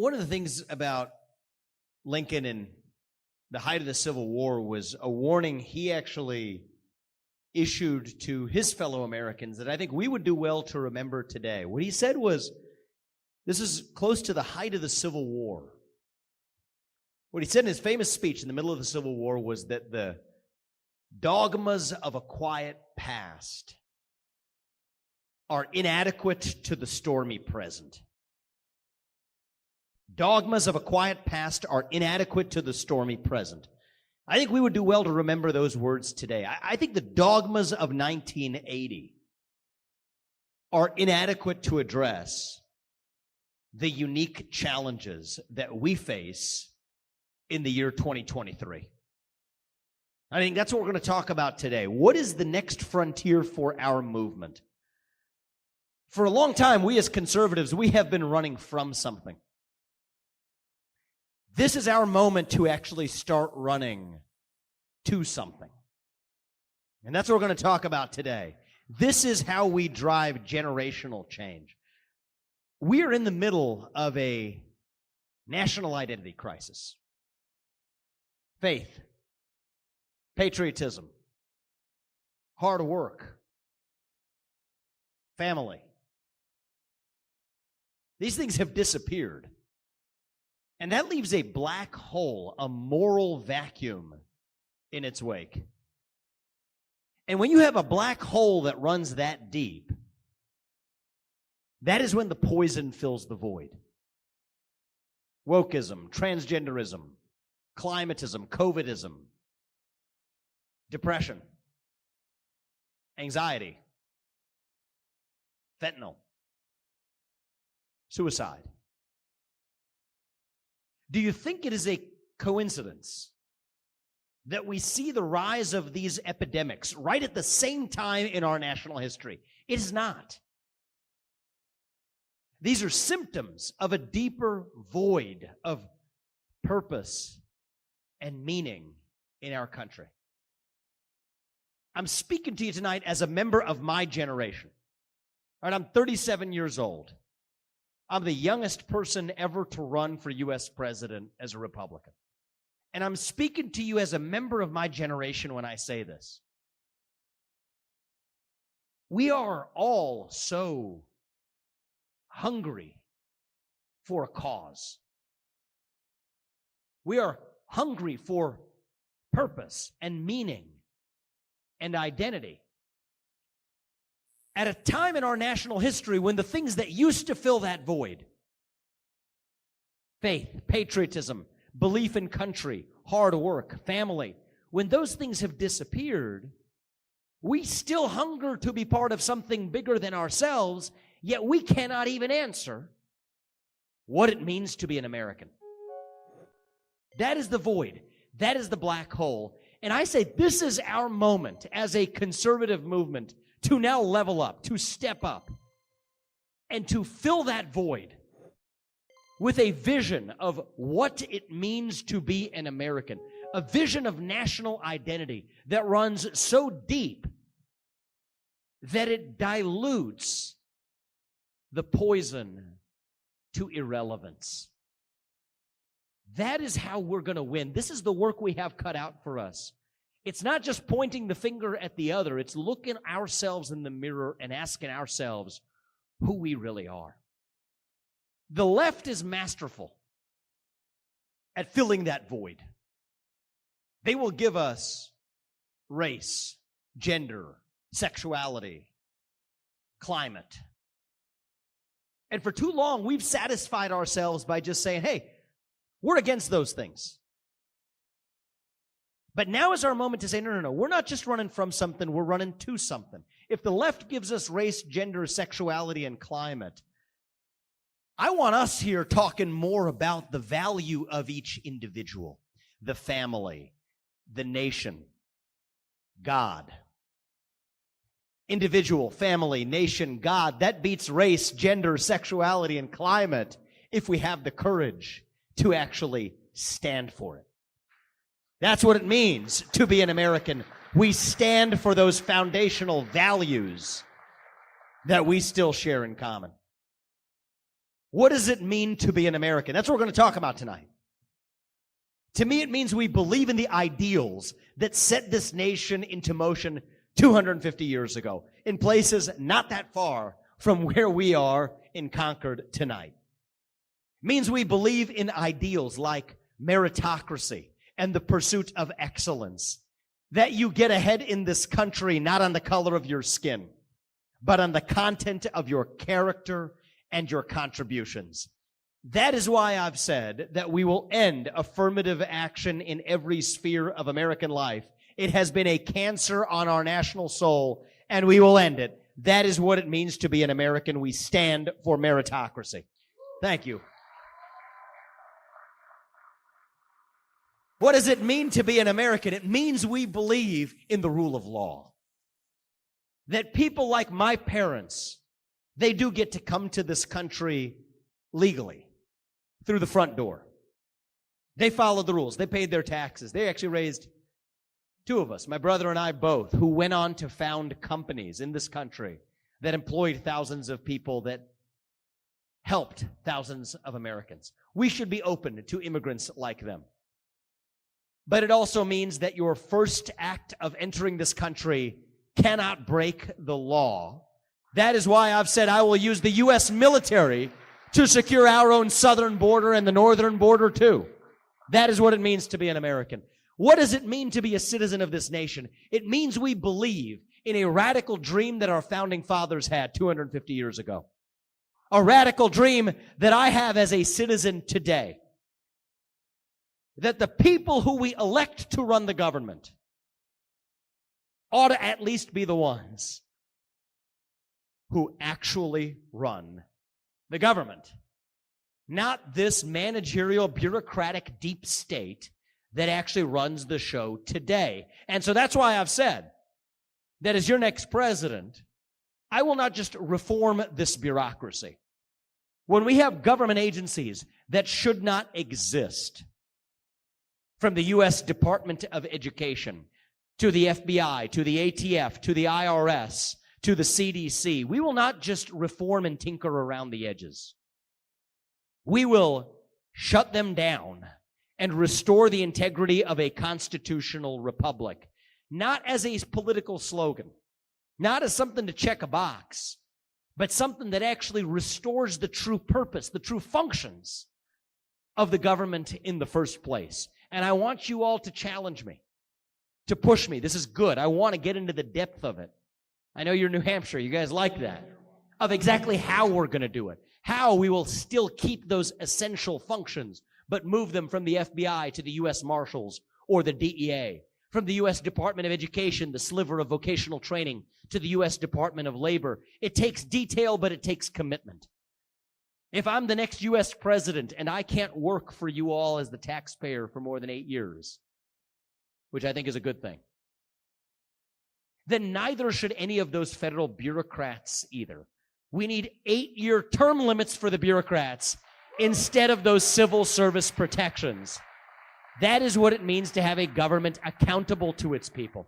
One of the things about Lincoln and the height of the Civil War was a warning he actually issued to his fellow Americans that I think we would do well to remember today. What he said was, this is close to the height of the Civil War. What he said in his famous speech in the middle of the Civil War was that the dogmas of a quiet past are inadequate to the stormy present. Dogmas of a quiet past are inadequate to the stormy present. I think we would do well to remember those words today. I think the dogmas of 1980 are inadequate to address the unique challenges that we face in the year 2023. I think that's what we're going to talk about today. What is the next frontier for our movement? For a long time, we as conservatives, we have been running from something. This is our moment to actually start running to something. And that's what we're going to talk about today. This is how we drive generational change. We are in the middle of a national identity crisis. Faith, patriotism, hard work, family. These things have disappeared. And that leaves a black hole, a moral vacuum in its wake. And when you have a black hole that runs that deep, that is when the poison fills the void. Wokeism, transgenderism, climatism, COVIDism, depression, anxiety, fentanyl, suicide. Do you think it is a coincidence that we see the rise of these epidemics right at the same time in our national history? It is not. These are symptoms of a deeper void of purpose and meaning in our country. I'm speaking to you tonight as a member of my generation. All right, I'm 37 years old. I'm the youngest person ever to run for U.S. president as a Republican. And I'm speaking to you as a member of my generation when I say this. We are all so hungry for a cause. We are hungry for purpose and meaning and identity. At a time in our national history when the things that used to fill that void, faith, patriotism, belief in country, hard work, family, when those things have disappeared, we still hunger to be part of something bigger than ourselves, yet we cannot even answer what it means to be an American. That is the void. That is the black hole. And I say this is our moment as a conservative movement to now level up, to step up, and to fill that void with a vision of what it means to be an American, a vision of national identity that runs so deep that it dilutes the poison to irrelevance. That is how we're going to win. This is the work we have cut out for us. It's not just pointing the finger at the other. It's looking ourselves in the mirror and asking ourselves who we really are. The left is masterful at filling that void. They will give us race, gender, sexuality, climate. And for too long, we've satisfied ourselves by just saying, hey, we're against those things. But now is our moment to say, no, we're not just running from something, we're running to something. If the left gives us race, gender, sexuality, and climate, I want us here talking more about the value of each individual, the family, the nation, God. Individual, family, nation, God. That beats race, gender, sexuality, and climate if we have the courage to actually stand for it. That's what it means to be an American. We stand for those foundational values that we still share in common. What does it mean to be an American? That's what we're going to talk about tonight. To me, it means we believe in the ideals that set this nation into motion 250 years ago in places not that far from where we are in Concord tonight. It means we believe in ideals like meritocracy and the pursuit of excellence, that you get ahead in this country not on the color of your skin, but on the content of your character and your contributions. That is why I've said that we will end affirmative action in every sphere of American life. It has been a cancer on our national soul, and we will end it. That is what it means to be an American. We stand for meritocracy. Thank you. What does it mean to be an American? It means we believe in the rule of law. That people like my parents, they do get to come to this country legally through the front door. They followed the rules. They paid their taxes. They actually raised two of us, my brother and I both, who went on to found companies in this country that employed thousands of people, that helped thousands of Americans. We should be open to immigrants like them. But it also means that your first act of entering this country cannot break the law. That is why I've said I will use the U.S. military to secure our own southern border and the northern border too. That is what it means to be an American. What does it mean to be a citizen of this nation? It means we believe in a radical dream that our founding fathers had 250 years ago. A radical dream that I have as a citizen today. That the people who we elect to run the government ought to at least be the ones who actually run the government. Not this managerial, bureaucratic deep state that actually runs the show today. And so that's why I've said that as your next president, I will not just reform this bureaucracy. When we have government agencies that should not exist, from the U.S. Department of Education to the FBI, to the ATF, to the IRS, to the CDC, we will not just reform and tinker around the edges. We will shut them down and restore the integrity of a constitutional republic, not as a political slogan, not as something to check a box, but something that actually restores the true purpose, the true functions of the government in the first place. And I want you all to challenge me, to push me. This is good. I want to get into the depth of it. I know you're New Hampshire. You guys like that. Of exactly how we're going to do it. How we will still keep those essential functions, but move them from the FBI to the U.S. Marshals or the DEA. From the U.S. Department of Education, the sliver of vocational training, to the U.S. Department of Labor. It takes detail, but it takes commitment. If I'm the next U.S. president and I can't work for you all as the taxpayer for more than 8 years, which I think is a good thing, then neither should any of those federal bureaucrats either. We need 8-year term limits for the bureaucrats instead of those civil service protections. That is what it means to have a government accountable to its people.